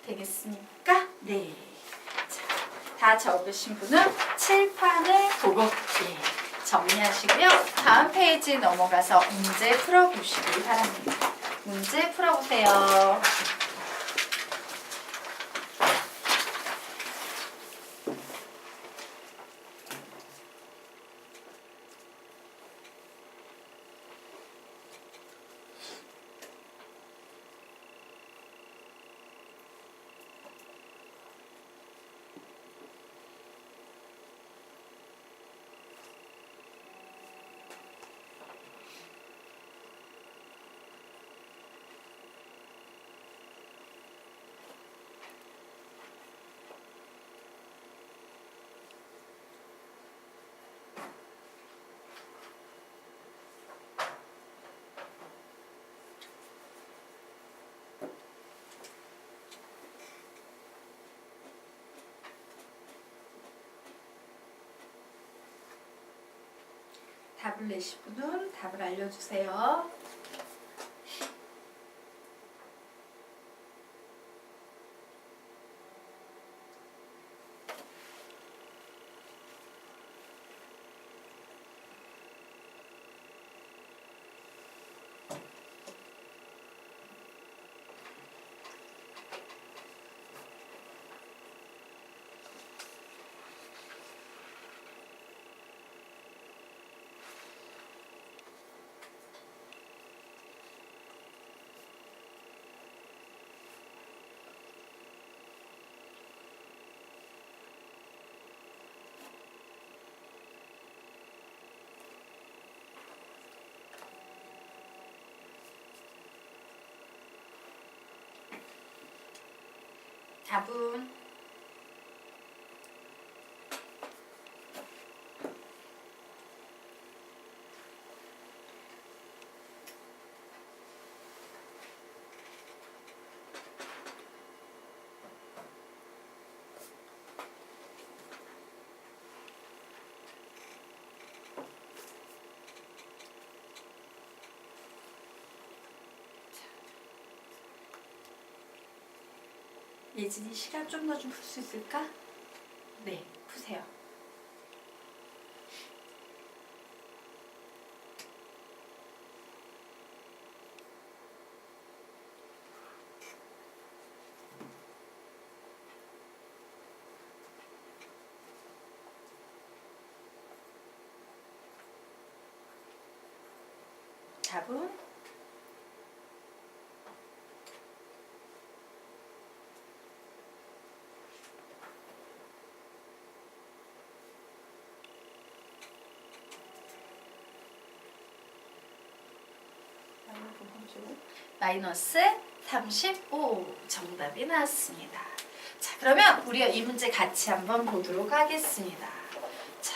되겠습니까? 네. 자, 다 적으신 분은 칠판을 보고 정리하시고요. 다음 페이지 넘어가서 문제 풀어보시기 바랍니다. 문제 풀어보세요. 답을 내실 분은 답을 알려주세요. 답은 예진이 시간 좀 더 좀 풀 수 있을까? 네, 푸세요. 답은 마이너스 35 정답이 나왔습니다. 자, 그러면 우리가 이 문제 같이 한번 보도록 하겠습니다. 자,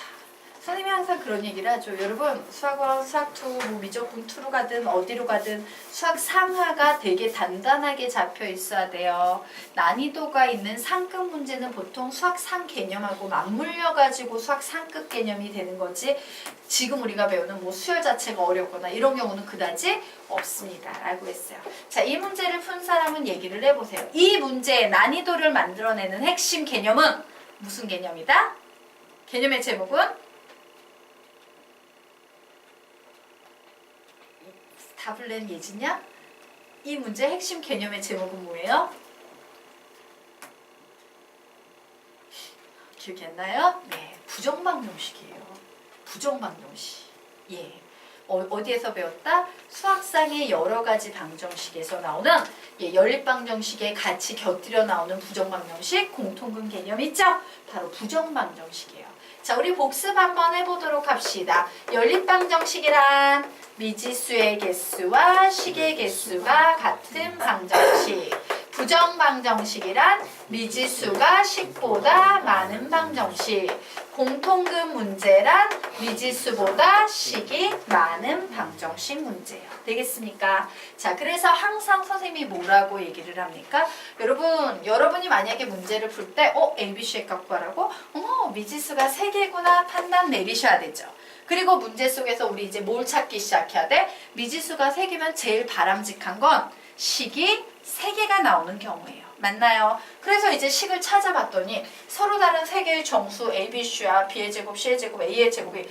선생님이 항상 그런 얘기를 하죠. 여러분 수학원, 수학2, 뭐 미적분2로 가든 어디로 가든 수학 상하가 되게 단단하게 잡혀 있어야 돼요. 난이도가 있는 상급 문제는 보통 수학 상 개념하고 맞물려 가지고 수학 상급 개념이 되는 거지, 지금 우리가 배우는 뭐 수열 자체가 어렵거나 이런 경우는 그다지 없습니다 라고 했어요. 자, 이 문제를 푼 사람은 얘기를 해보세요. 이 문제의 난이도를 만들어내는 핵심 개념은 무슨 개념이다? 개념의 제목은 답을 낸 예진이야? 이 문제의 핵심 개념의 제목은 뭐예요? 기억이 안 나요? 네, 부정방정식이에요. 부정방정식. 예. 어디에서 배웠다? 수학상의 여러 가지 방정식에서 나오는 연립방정식에 같이 곁들여 나오는 부정방정식 공통분 개념 있죠? 바로 부정방정식이에요. 자, 우리 복습 한번 해보도록 합시다. 연립방정식이란 미지수의 개수와 식의 개수가 같은 방정식. 부정방정식이란 미지수가 식보다 많은 방정식. 공통금 문제란 미지수보다 식이 많은 방정식 문제예요. 되겠습니까? 자, 그래서 항상 선생님이 뭐라고 얘기를 합니까? 여러분이 만약에 문제를 풀 때 ABC의 값 구하라고? 미지수가 3개구나 판단 내리셔야 되죠. 그리고 문제 속에서 우리 이제 뭘 찾기 시작해야 돼? 미지수가 3개면 제일 바람직한 건 식이 3개가 나오는 경우예요. 맞나요? 그래서 이제 식을 찾아봤더니 서로 다른 세 개의 정수 A, B, C와 B의 제곱, C의 제곱, A의 제곱이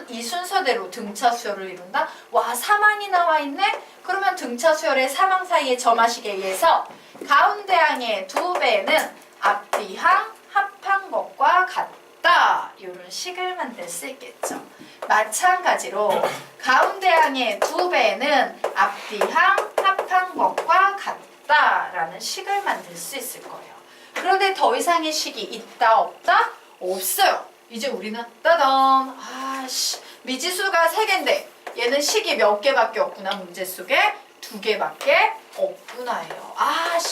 이 순서대로 등차 수열을 이룬다? 와, 4만이 나와 있네? 그러면 등차 수열의 사망 사이의 점화식에 의해서 가운데 항의 2배는 앞뒤항 합항법과 같다. 이런 식을 만들 수 있겠죠. 마찬가지로 가운데 항의 2배는 앞뒤항 합항법과 같다. 라는 식을 만들 수 있을 거예요. 그런데 더 이상의 식이 있다 없다? 없어요. 이제 우리는 따단 미지수가 3개인데 얘는 식이 몇 개밖에 없구나. 문제 속에 2개밖에 없구나예요.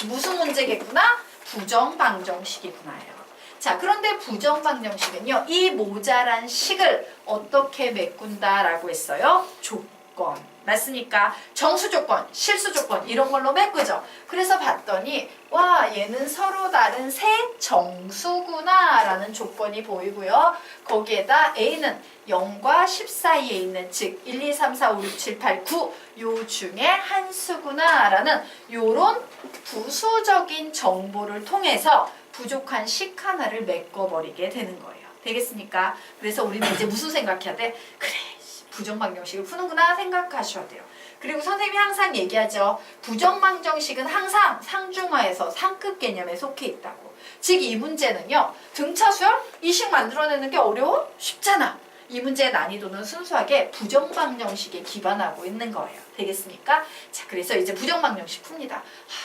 무슨 문제겠구나? 부정방정식이구나예요. 자, 그런데 부정방정식은요, 이 모자란 식을 어떻게 메꾼다라고 했어요? 조건. 맞습니까? 정수 조건, 실수 조건 이런 걸로 메꾸죠. 그래서 봤더니 와, 얘는 서로 다른 세 정수구나 라는 조건이 보이고요. 거기에다 A는 0과 10 사이에 있는 즉 1, 2, 3, 4, 5, 6, 7, 8, 9 요 중에 한 수구나 라는 요런 부수적인 정보를 통해서 부족한 식 하나를 메꿔버리게 되는 거예요. 되겠습니까? 그래서 우리는 이제 무슨 생각해야 돼? 그래, 부정방정식을 푸는구나 생각하셔야 돼요. 그리고 선생님이 항상 얘기하죠. 부정방정식은 항상 상중하에서 상급 개념에 속해 있다고. 즉 이 문제는요. 등차수열? 이 식 만들어내는 게 어려워? 쉽잖아. 이 문제의 난이도는 순수하게 부정방정식에 기반하고 있는 거예요. 되겠습니까? 자, 그래서 이제 부정방정식 풉니다.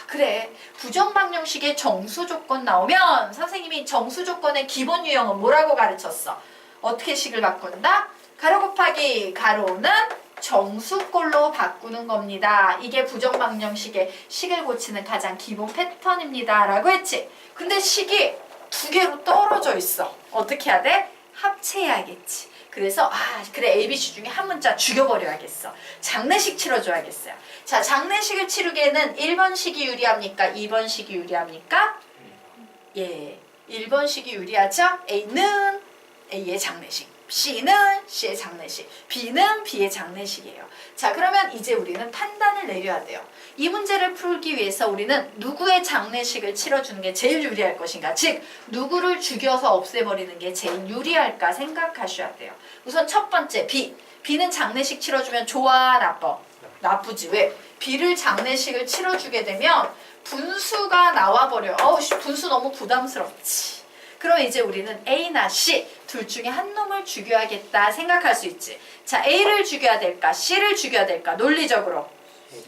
그래. 부정방정식의 정수조건 나오면 선생님이 정수조건의 기본 유형은 뭐라고 가르쳤어? 어떻게 식을 바꾼다? 가로 곱하기 가로는 정수꼴로 바꾸는 겁니다. 이게 부정방정식의 식을 고치는 가장 기본 패턴입니다. 라고 했지. 근데 식이 2개로 떨어져 있어. 어떻게 해야 돼? 합체해야겠지. 그래서 그래 ABC 중에 한 문자 죽여버려야겠어. 장례식 치러줘야겠어요. 자, 장례식을 치르기에는 1번식이 유리합니까? 2번식이 유리합니까? 예, 1번식이 유리하죠? A는 A의 장례식, C는 C의 장례식, B는 B의 장례식이에요. 자, 그러면 이제 우리는 판단을 내려야 돼요. 이 문제를 풀기 위해서 우리는 누구의 장례식을 치러주는 게 제일 유리할 것인가? 즉, 누구를 죽여서 없애버리는 게 제일 유리할까 생각하셔야 돼요. 우선 첫 번째, B. B는 장례식 치러주면 좋아, 나빠? 나쁘지. 왜? B를 장례식을 치러주게 되면 분수가 나와버려. 분수 너무 부담스럽지. 그럼 이제 우리는 A나 C 둘 중에 한 놈을 죽여야겠다 생각할 수 있지. 자, A를 죽여야 될까? C를 죽여야 될까? 논리적으로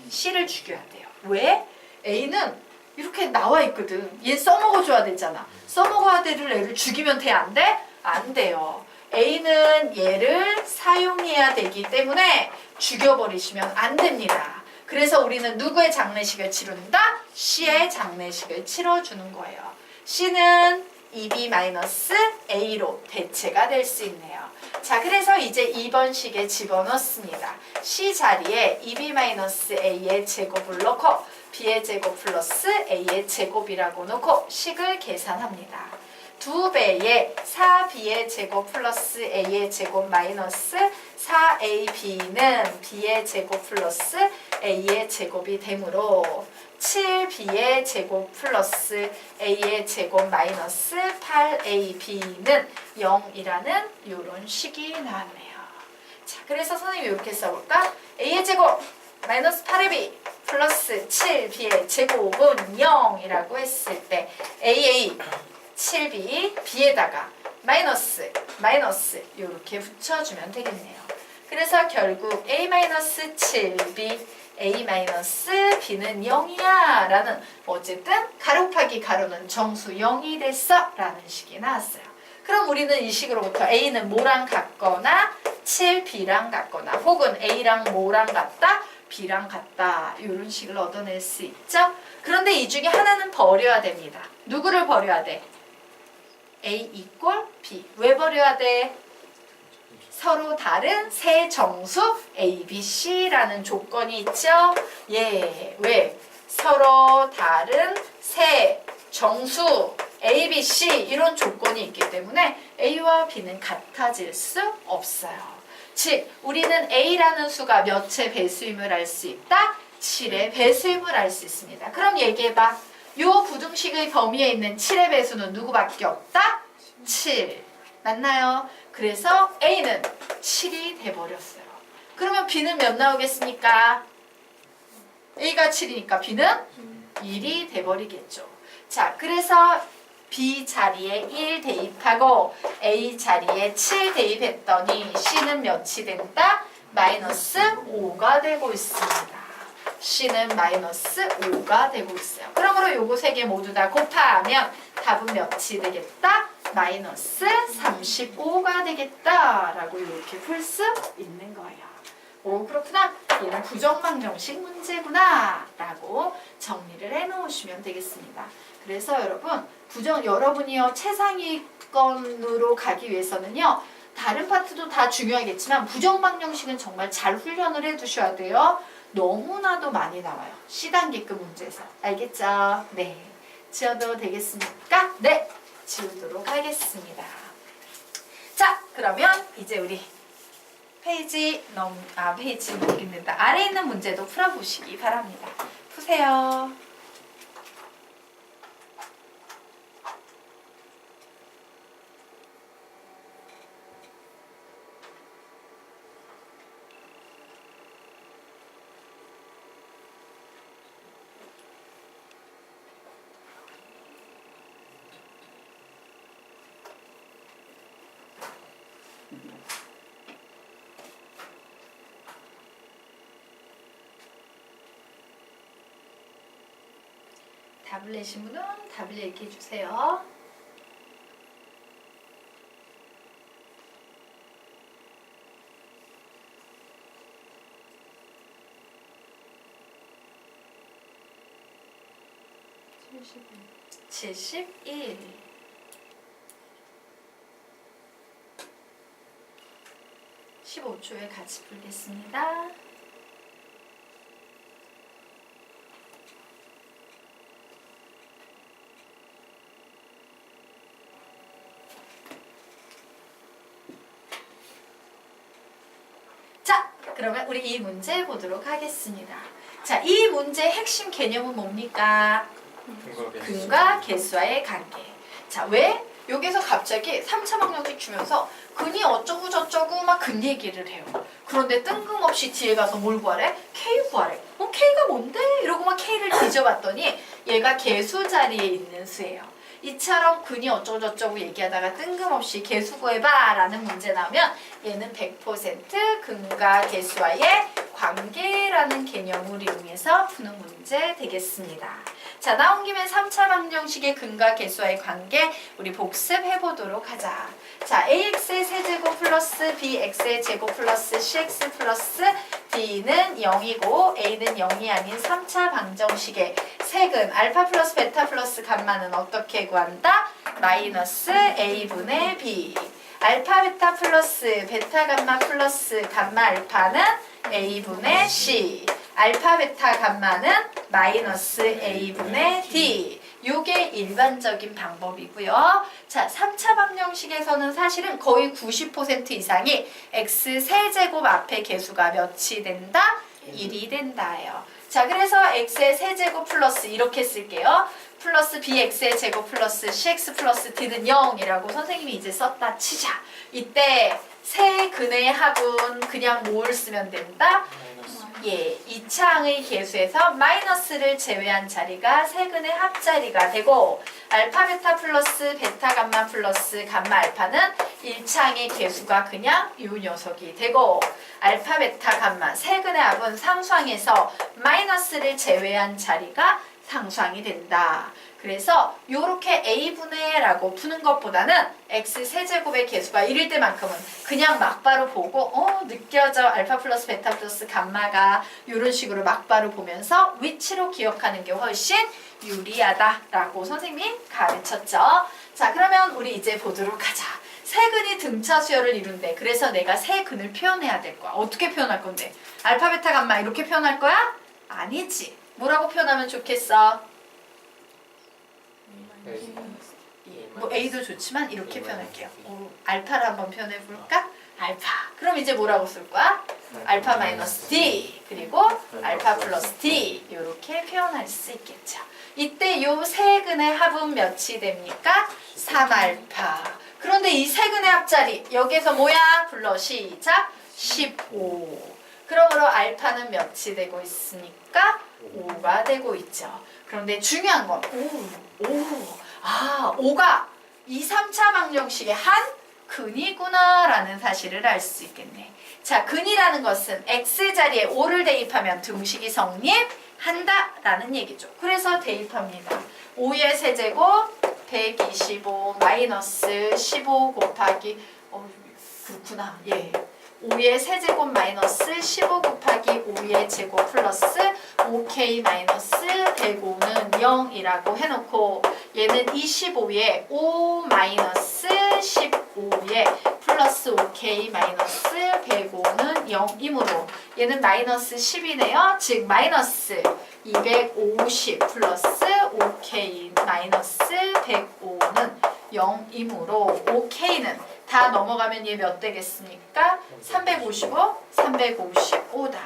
C를 죽여야 돼요. 왜? A는 이렇게 나와 있거든. 얘 써먹어줘야 되잖아. 써먹어야 될 애를 죽이면 돼? 안 돼? 안 돼요. A는 얘를 사용해야 되기 때문에 죽여버리시면 안 됩니다. 그래서 우리는 누구의 장례식을 치른다? C의 장례식을 치러주는 거예요. C는 2b-a로 대체가 될 수 있네요. 자, 그래서 이제 2번 식에 집어넣습니다. C 자리에 2b-a의 제곱을 넣고 b의 제곱 플러스 a의 제곱이라고 놓고 식을 계산합니다. 2배의 4b의 제곱 플러스 a의 제곱 마이너스 4ab는 b의 제곱 플러스 a의 제곱이 되므로 7b의 제곱 플러스 a의 제곱 마이너스 8ab는 0이라는 이런 식이 나왔네요. 자, 그래서 선생님이 이렇게 써볼까? a의 제곱 마이너스 8ab 플러스 7b의 제곱은 0이라고 했을 때 aa 7b b에다가 마이너스 이렇게 붙여주면 되겠네요. 그래서 결국 a-7b a-b는 0이야 라는 어쨌든 가로 곱하기 가로는 정수 0이 됐어 라는 식이 나왔어요. 그럼 우리는 이 식으로부터 a는 뭐랑 같거나 7b랑 같거나 혹은 a랑 뭐랑 같다? b랑 같다 이런 식을 얻어낼 수 있죠. 그런데 이 중에 하나는 버려야 됩니다. 누구를 버려야 돼? a 이꼴 b. 왜 버려야 돼? 서로 다른 세 정수 A, B, C라는 조건이 있죠? 예, 왜? 서로 다른 세 정수 A, B, C 이런 조건이 있기 때문에 A와 B는 같아질 수 없어요. 즉, 우리는 A라는 수가 몇의 배수임을 알 수 있다? 7의 배수임을 알 수 있습니다. 그럼 얘기해봐. 요 부등식의 범위에 있는 7의 배수는 누구밖에 없다? 7. 맞나요? 그래서 A는 7이 돼버렸어요. 그러면 B는 몇 나오겠습니까? A가 7이니까 B는 1이 돼버리겠죠. 자, 그래서 B 자리에 1 대입하고 A 자리에 7 대입했더니 C는 몇이 된다? 마이너스 5가 되고 있습니다. C는 마이너스 5가 되고 있어요. 그러므로 요거 세 개 모두 다 곱하면 답은 몇이 되겠다? 마이너스 35가 되겠다라고 이렇게 풀 수 있는 거예요. 오, 그렇구나. 얘는 부정방정식 문제구나 라고 정리를 해놓으시면 되겠습니다. 그래서 여러분이요 최상위권으로 가기 위해서는요 다른 파트도 다 중요하겠지만 부정방정식은 정말 잘 훈련을 해두셔야 돼요. 너무나도 많이 나와요. C단계급 문제에서. 알겠죠? 네. 지워도 되겠습니까? 네. 지우도록 하겠습니다. 자, 그러면 이제 우리 페이지 못 읽는다. 아래에 있는 문제도 풀어보시기 바랍니다. 푸세요. 답을 내신 분은 답을 얘기해 주세요. (71) 71 15초에 같이 풀겠습니다. 자, 그러면 우리 이 문제 보도록 하겠습니다. 자, 이 문제의 핵심 개념은 뭡니까? 근과 개수와의 관계. 자, 왜? 여기서 갑자기 3차 방정식 주면서 근이 어쩌고 저쩌고 막 근 얘기를 해요. 그런데 뜬금없이 뒤에 가서 뭘 구하래? K 구하래. K가 뭔데? 이러고 막 K를 뒤져봤더니 얘가 개수 자리에 있는 수예요. 이처럼 근이 어쩌고 저쩌고 얘기하다가 뜬금없이 개수 구해봐 라는 문제 나오면 얘는 100% 근과 개수와의 관계라는 개념을 이용해서 푸는 문제 되겠습니다. 자, 나온 김에 3차 방정식의 근과 개수와의 관계 우리 복습해 보도록 하자. 자, ax의 세제곱 플러스 bx의 제곱 플러스 cx 플러스 d는 0이고 a는 0이 아닌 3차 방정식의 세근 알파 플러스 베타 플러스 감마는 어떻게 구한다? 마이너스 a분의 b. 알파 베타 플러스 베타 감마 플러스 감마 알파는 a분의 c. 알파 베타 감마는 마이너스 a분의 d. 요게 일반적인 방법이고요. 자, 3차 방정식에서는 사실은 거의 90% 이상이 x 세제곱 앞에 개수가 몇이 된다? 1이 된다예요. 자, 그래서 x의 세제곱 플러스 이렇게 쓸게요. 플러스 bx의 제곱 플러스 cx 플러스 d는 0이라고 선생님이 이제 썼다 치자. 이때 세 근의 합은 그냥 뭘 쓰면 된다? 예, 2차항의 개수에서 마이너스를 제외한 자리가 세근의 합자리가 되고 알파 베타 플러스 베타 감마 플러스 감마 알파는 1차항의 개수가 그냥 요 녀석이 되고 알파 베타 감마 세근의 합은 상수항에서 마이너스를 제외한 자리가 상수항이 된다. 그래서 요렇게 a분의 라고 푸는 것보다는 x 세제곱의 개수가 1일 때만큼은 그냥 막바로 보고 느껴져 알파 플러스 베타 플러스 감마가 요런 식으로 막바로 보면서 위치로 기억하는 게 훨씬 유리하다라고 선생님이 가르쳤죠. 자, 그러면 우리 이제 보도록 하자. 세근이 등차 수열을 이룬대. 그래서 내가 세근을 표현해야 될 거야. 어떻게 표현할 건데? 알파 베타 감마 이렇게 표현할 거야? 아니지. 뭐라고 표현하면 좋겠어? 뭐 A도 좋지만 이렇게 표현할게요. 알파를 한번 표현해 볼까? 알파. 그럼 이제 뭐라고 쓸 거야? 알파 마이너스 D 그리고 알파 플러스 D 이렇게 표현할 수 있겠죠. 이때 요 세 근의 합은 몇이 됩니까? 3알파. 그런데 이 세 근의 합자리 여기에서 뭐야? 불러 시작. 15. 그러므로 알파는 몇이 되고 있으니까 5가 되고 있죠. 그런데 중요한 건 5가 2, 3차 방정식의 한 근이구나 라는 사실을 알 수 있겠네. 자, 근이라는 것은 x자리에 5를 대입하면 등식이 성립한다 라는 얘기죠. 그래서 대입합니다. 5의 세제곱 125 마이너스 15 곱하기 그렇구나. 예. 5의 세제곱 마이너스 15 곱하기 5의 제곱 플러스 5k 마이너스 105는 0이라고 해놓고 얘는 25에 5 마이너스 15에 플러스 5k 마이너스 105는 0이므로 얘는 마이너스 10이네요. 즉 마이너스 250 플러스 5k 마이너스 105는 0이므로 5k는 다 넘어가면 얘 몇 되겠습니까? 355, 355다.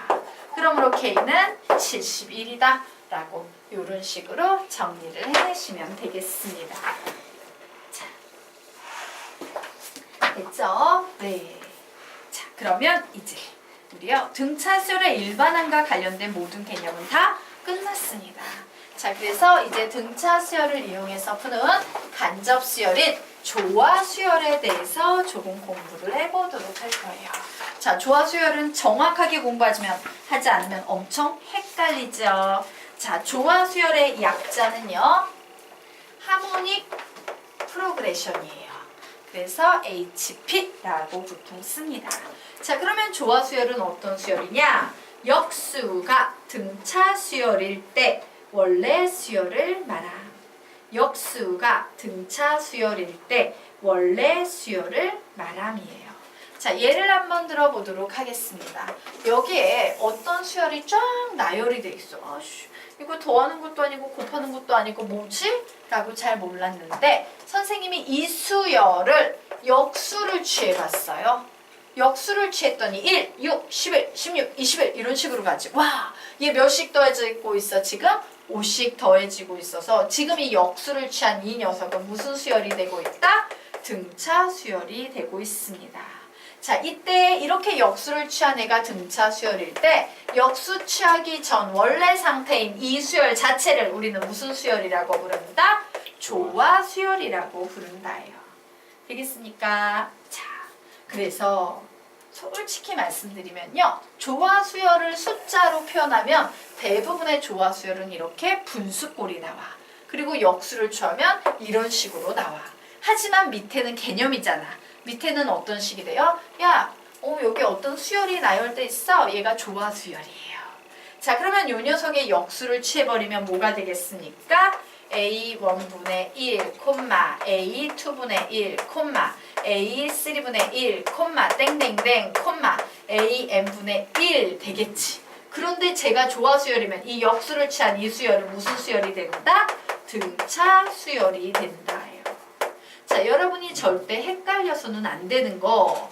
그러므로 K는 71이다. 라고 이런 식으로 정리를 해내시면 되겠습니다. 자, 됐죠? 네. 자, 그러면 이제 우리요 등차수열의 일반항과 관련된 모든 개념은 다 끝났습니다. 자, 그래서 이제 등차수열을 이용해서 푸는 간접수열인 조화수열에 대해서 조금 공부를 해보도록 할 거예요. 자, 조화수열은 정확하게 하지 않으면 엄청 헷갈리죠. 자, 조화수열의 약자는요, 하모닉 프로그레션이에요. 그래서 HP라고 보통 씁니다. 자, 그러면 조화수열은 어떤 수열이냐? 역수가 등차수열일 때 원래 수열을 말함. 역수가 등차수열일 때 원래 수열을 말함이에요. 자, 예를 한번 들어보도록 하겠습니다. 여기에 어떤 수열이 쫙 나열이 돼 있어. 아씨, 이거 더하는 것도 아니고 곱하는 것도 아니고 뭐지? 라고 잘 몰랐는데 선생님이 이 수열을 역수를 취해봤어요. 역수를 취했더니 1, 6, 11, 16, 21 이런 식으로 가지. 와, 얘 몇씩 더해지고 있어 지금? 5씩 더해지고 있어서 지금 이 역수를 취한 이 녀석은 무슨 수열이 되고 있다? 등차 수열이 되고 있습니다. 자, 이때 이렇게 역수를 취한 애가 등차 수열일 때 역수 취하기 전 원래 상태인 이 수열 자체를 우리는 무슨 수열이라고 부른다? 조화 수열이라고 부른다예요. 되겠습니까? 자, 그래서 솔직히 말씀드리면요, 조화 수열을 숫자로 표현하면 대부분의 조화 수열은 이렇게 분수꼴이 나와. 그리고 역수를 취하면 이런 식으로 나와. 하지만 밑에는 개념이잖아. 밑에는 어떤 식이 돼요? 야, 여기 어떤 수열이 나열돼 있어. 얘가 조화 수열이에요. 자, 그러면 이 녀석의 역수를 취해버리면 뭐가 되겠습니까? A1분의 1, A2분의 1, A3분의 1, 땡땡땡, AN분의 1 되겠지. 그런데 제가 조화 수열이면 이 역수를 취한 이 수열은 무슨 수열이 된다? 등차 수열이 된다예요. 자, 여러분이 절대 헷갈려서는 안 되는 거.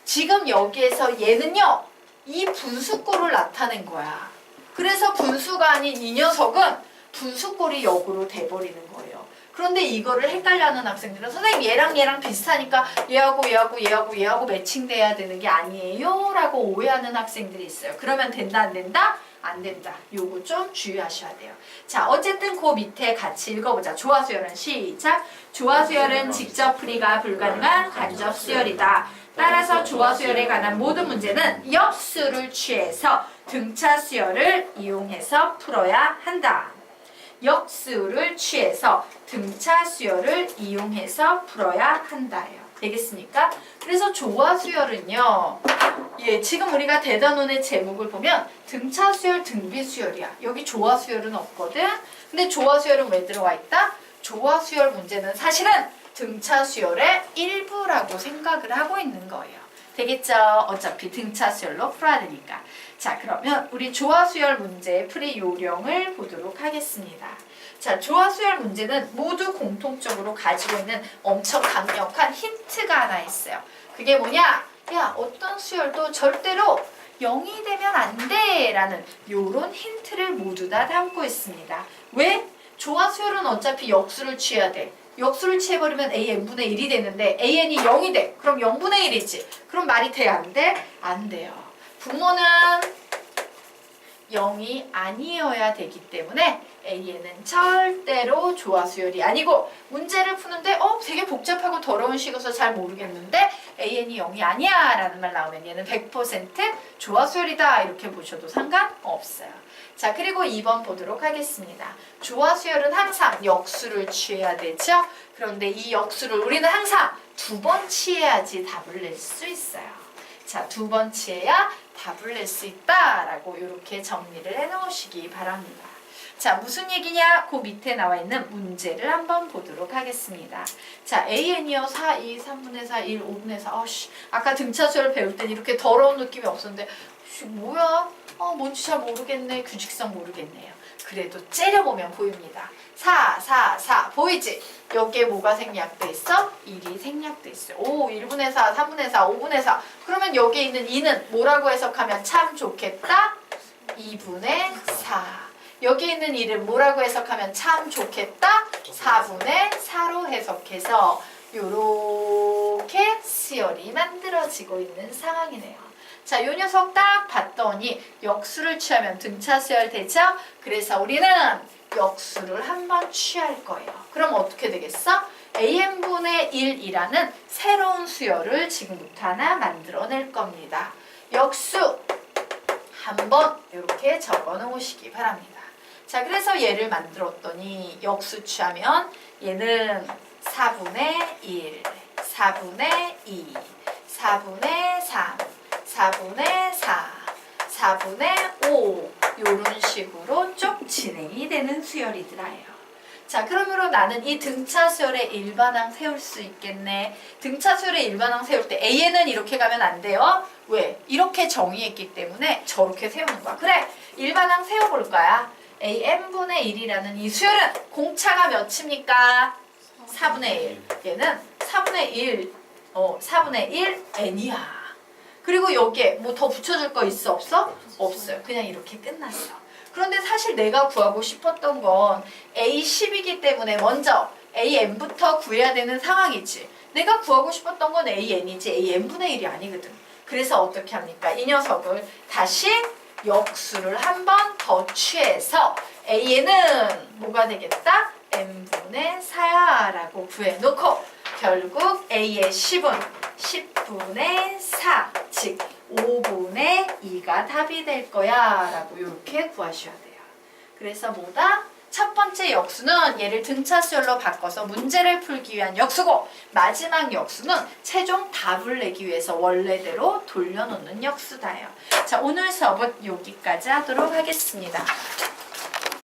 지금 여기에서 얘는요, 이 분수꼴을 나타낸 거야. 그래서 분수가 아닌 이 녀석은 분수꼴이 역으로 돼버리는 거예요. 그런데 이거를 헷갈려하는 학생들은 선생님 얘랑 비슷하니까 얘하고 매칭돼야 되는 게 아니에요 라고 오해하는 학생들이 있어요. 그러면 된다 안 된다? 안 된다. 요거 좀 주의하셔야 돼요. 자, 어쨌든 그 밑에 같이 읽어보자. 조화수열은 시작. 조화수열은 직접 풀이가 불가능한 간접수열이다. 따라서 조화수열에 관한 모든 문제는 역수를 취해서 등차수열을 이용해서 풀어야 한다. 역수를 취해서 등차수열을 이용해서 풀어야 한다요. 되겠습니까? 그래서 조화수열은요, 예, 지금 우리가 대단원의 제목을 보면 등차수열, 등비수열이야. 여기 조화수열은 없거든. 근데 조화수열은 왜 들어와 있다? 조화수열 문제는 사실은 등차수열의 일부라고 생각을 하고 있는 거예요. 되겠죠? 어차피 등차수열로 풀어야 되니까. 자, 그러면 우리 조화수열 문제의 풀이 요령을 보도록 하겠습니다. 자, 조화수열 문제는 모두 공통적으로 가지고 있는 엄청 강력한 힌트가 하나 있어요. 그게 뭐냐? 야, 어떤 수열도 절대로 0이 되면 안 돼! 라는 요런 힌트를 모두 다 담고 있습니다. 왜? 조화수열은 어차피 역수를 취해야 돼. 역수를 취해버리면 AN분의 1이 되는데 AN이 0이 돼. 그럼 0분의 1이지. 그럼 말이 돼? 안 돼? 안 돼요. 분모는 0이 아니어야 되기 때문에 AN은 절대로 조화수열이 아니고 문제를 푸는데 되게 복잡하고 더러운 식어서 잘 모르겠는데 AN이 0이 아니야 라는 말 나오면 얘는 100% 조화수열이다 이렇게 보셔도 상관없어요. 자, 그리고 2번 보도록 하겠습니다. 조화수열은 항상 역수를 취해야 되죠. 그런데 이 역수를 우리는 항상 2번 취해야지 답을 낼 수 있어요. 자, 2번 취해야 답을 낼 수 있다라고 이렇게 정리를 해놓으시기 바랍니다. 자, 무슨 얘기냐? 그 밑에 나와 있는 문제를 한번 보도록 하겠습니다. 자, AN이요. 4, 2, 3분의 4, 1, 5분의 4. 아까 등차수열 배울 땐 이렇게 더러운 느낌이 없었는데 뭐야? 뭔지 잘 모르겠네. 규칙성 모르겠네요. 그래도 째려보면 보입니다. 4, 4, 4 보이지? 여기에 뭐가 생략돼 있어? 1이 생략돼 있어요. 1분의 4, 3분의 4, 5분의 4. 그러면 여기에 있는 2는 뭐라고 해석하면 참 좋겠다? 2분의 4. 여기 있는 1은 뭐라고 해석하면 참 좋겠다? 4분의 4로 해석해서 요렇게 수열이 만들어지고 있는 상황이네요. 자, 요 녀석 딱 봤더니 역수를 취하면 등차수열 되죠? 그래서 우리는 역수를 한번 취할 거예요. 그럼 어떻게 되겠어? AN분의 1이라는 새로운 수열을 지금부터 하나 만들어낼 겁니다. 역수 한번 이렇게 적어 놓으시기 바랍니다. 자, 그래서 얘를 만들었더니 역수 취하면 얘는 4분의 1, 4분의 2, 4분의 3, 4분의 4, 4분의 5 이런 식으로 쭉 진행이 되는 수열이더라요. 자, 그러므로 나는 이 등차수열의 일반항 세울 수 있겠네. 등차수열의 일반항 세울 때 AN은 이렇게 가면 안 돼요. 왜? 이렇게 정의했기 때문에 저렇게 세우는 거야. 그래, 일반항 세워볼 거야. AN분의 1이라는 이 수열은 공차가 몇입니까? 4분의 1. 얘는 4분의 1, 4분의 1 N이야. 그리고 여기에 뭐 더 붙여줄 거 있어? 없어? 없어요. 그냥 이렇게 끝났어. 그런데 사실 내가 구하고 싶었던 건 A10이기 때문에 먼저 AN부터 구해야 되는 상황이지. 내가 구하고 싶었던 건 AN이지 AN분의 1이 아니거든. 그래서 어떻게 합니까? 이 녀석을 다시 역수를 한 번 더 취해서 AN은 뭐가 되겠다? N분의 4야 라고 구해놓고 결국 A의 10은 10분의 4, 즉 5분의 2가 답이 될 거야 라고 이렇게 구하셔야 돼요. 그래서 뭐다? 첫 번째 역수는 얘를 등차수열로 바꿔서 문제를 풀기 위한 역수고 마지막 역수는 최종 답을 내기 위해서 원래대로 돌려놓는 역수다요. 자, 오늘 수업은 여기까지 하도록 하겠습니다.